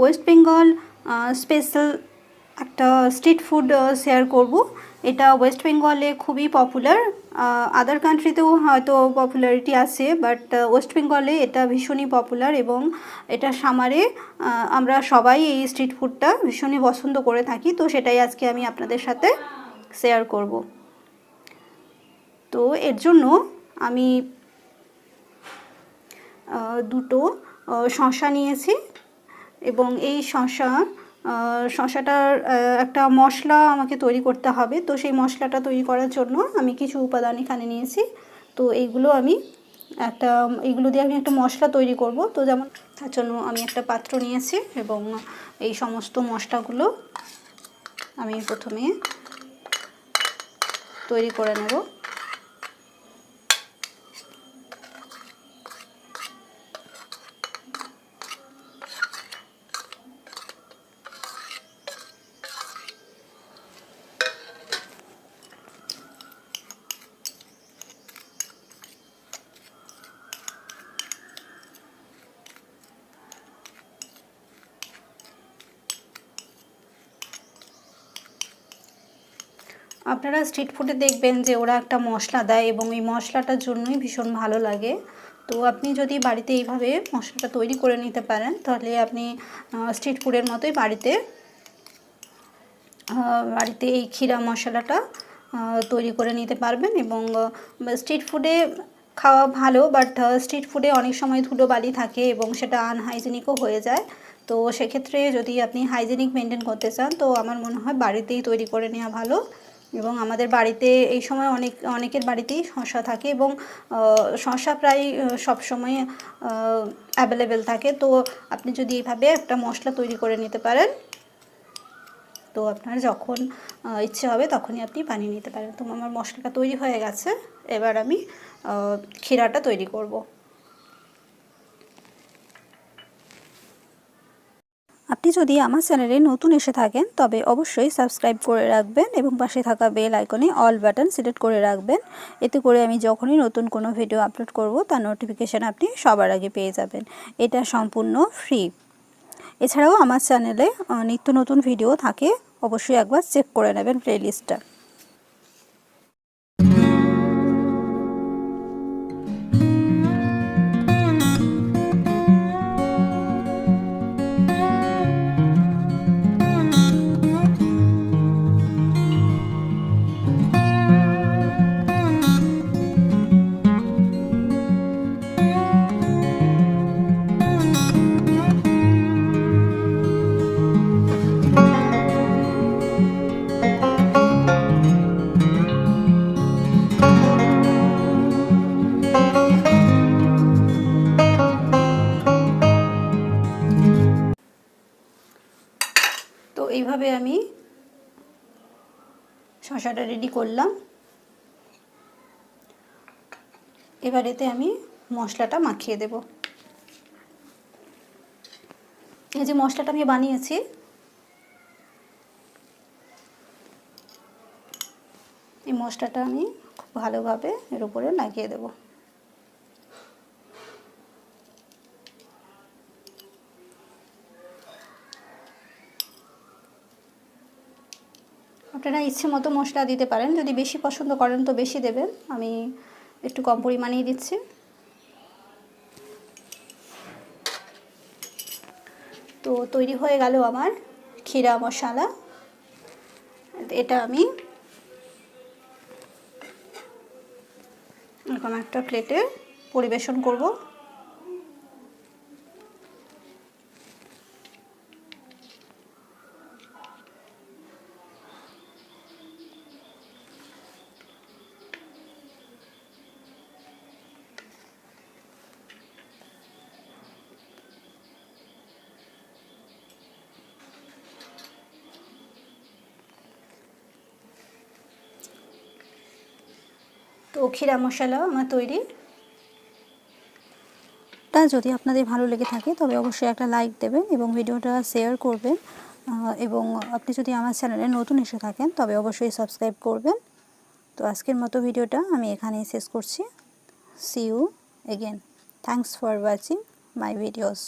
West Bengal special একটা street food share করব। এটা ওয়েস্ট বেঙ্গলে খুবই পপুলার, আদার কান্ট্রিতেও হয়তো পপুলারিটি আছে, বাট ওয়েস্ট বেঙ্গলে এটা ভীষণই পপুলার এবং এটা সামারে আমরা সবাই এই স্ট্রিট ফুডটা ভীষণই পছন্দ করে থাকি। তো সেটাই আজকে আমি আপনাদের সাথে শেয়ার করব। তো এর জন্য আমি দুটো শসা নিয়েছি এবং এই শসাটার একটা মশলা আমাকে তৈরি করতে হবে। তো সেই মশলাটা তৈরি করার জন্য আমি কিছু উপাদান এখানে নিয়েছি। তো এইগুলো দিয়ে আমি একটা মশলা তৈরি করব। তো যেমন তার জন্য আমি একটা পাত্র নিয়েছি এবং এই সমস্ত মশলাগুলো আমি প্রথমে তৈরি করে নেব। আপনারা স্ট্রিট ফুডে দেখবেন যে ওরা একটা মশলা দেয় এবং এই মশলাটার জন্যই ভীষণ ভালো লাগে। তো আপনি যদি বাড়িতে এইভাবে মশলাটা তৈরি করে নিতে পারেন তাহলে আপনি স্ট্রিট ফুডের মতোই বাড়িতে এই ক্ষীরা মশলাটা তৈরি করে নিতে পারবেন। এবং স্ট্রিট ফুডে খাওয়া ভালো, বাট স্ট্রিট ফুডে অনেক সময় ধুলোবালি থাকে এবং সেটা আনহাইজেনিকও হয়ে যায়। তো সেক্ষেত্রে যদি আপনি হাইজেনিক মেনটেন করতে চান তো আমার মনে হয় বাড়িতেই তৈরি করে নেওয়া ভালো। এবং আমাদের বাড়িতে এই সময় অনেকের বাড়িতেই শসা থাকে এবং শসা প্রায় সব সময় অ্যাভেলেবেল থাকে। তো আপনি যদি এইভাবে একটা মশলা তৈরি করে নিতে পারেন তো আপনার যখন ইচ্ছে হবে তখনই আপনি বানিয়ে নিতে পারেন। তো আমার মশলাটা তৈরি হয়ে গেছে, এবার আমি ক্ষীরাটা তৈরি করব। আপনি যদি আমার চ্যানেলে নতুন এসে থাকেন তবে অবশ্যই সাবস্ক্রাইব করে রাখবেন এবং পাশে থাকা বেল আইকনে অল বাটন সিলেক্ট করে রাখবেন। এতে করে আমি যখনই নতুন কোনো ভিডিও আপলোড করব তার নোটিফিকেশান আপনি সবার আগে পেয়ে যাবেন। এটা সম্পূর্ণ ফ্রি। এছাড়াও আমার চ্যানেলে নিত্য নতুন ভিডিও থাকে, অবশ্যই একবার চেক করে নেবেন প্লেলিস্টটা। তো এইভাবে আমি শসাটা রেডি করলাম। এবার এতে আমি মশলাটা মাখিয়ে দেব। এই যে মশলাটা আমি বানিয়েছি এই মশলাটা আমি খুব ভালোভাবে এর উপরে লাগিয়ে দেব। আপনারা ইচ্ছে মতো মশলা দিতে পারেন, যদি বেশি পছন্দ করেন তো বেশি দেবেন, আমি একটু কম পরিমাণেই দিচ্ছি। তো তৈরি হয়ে গেল আমার ক্ষীরা মশলা। এটা আমি এরকম একটা প্লেটে পরিবেশন করব। তো ক্ষীরা মশলা আমার তৈরি। তা যদি আপনাদের ভালো লেগে থাকে তবে অবশ্যই একটা লাইক দেবেন এবং ভিডিওটা শেয়ার করবেন। এবং আপনি যদি আমার চ্যানেলে নতুন এসে থাকেন তবে অবশ্যই সাবস্ক্রাইব করবেন। তো আজকের মতো ভিডিওটা আমি এখানেই শেষ করছি। See you again. Thanks for watching my videos.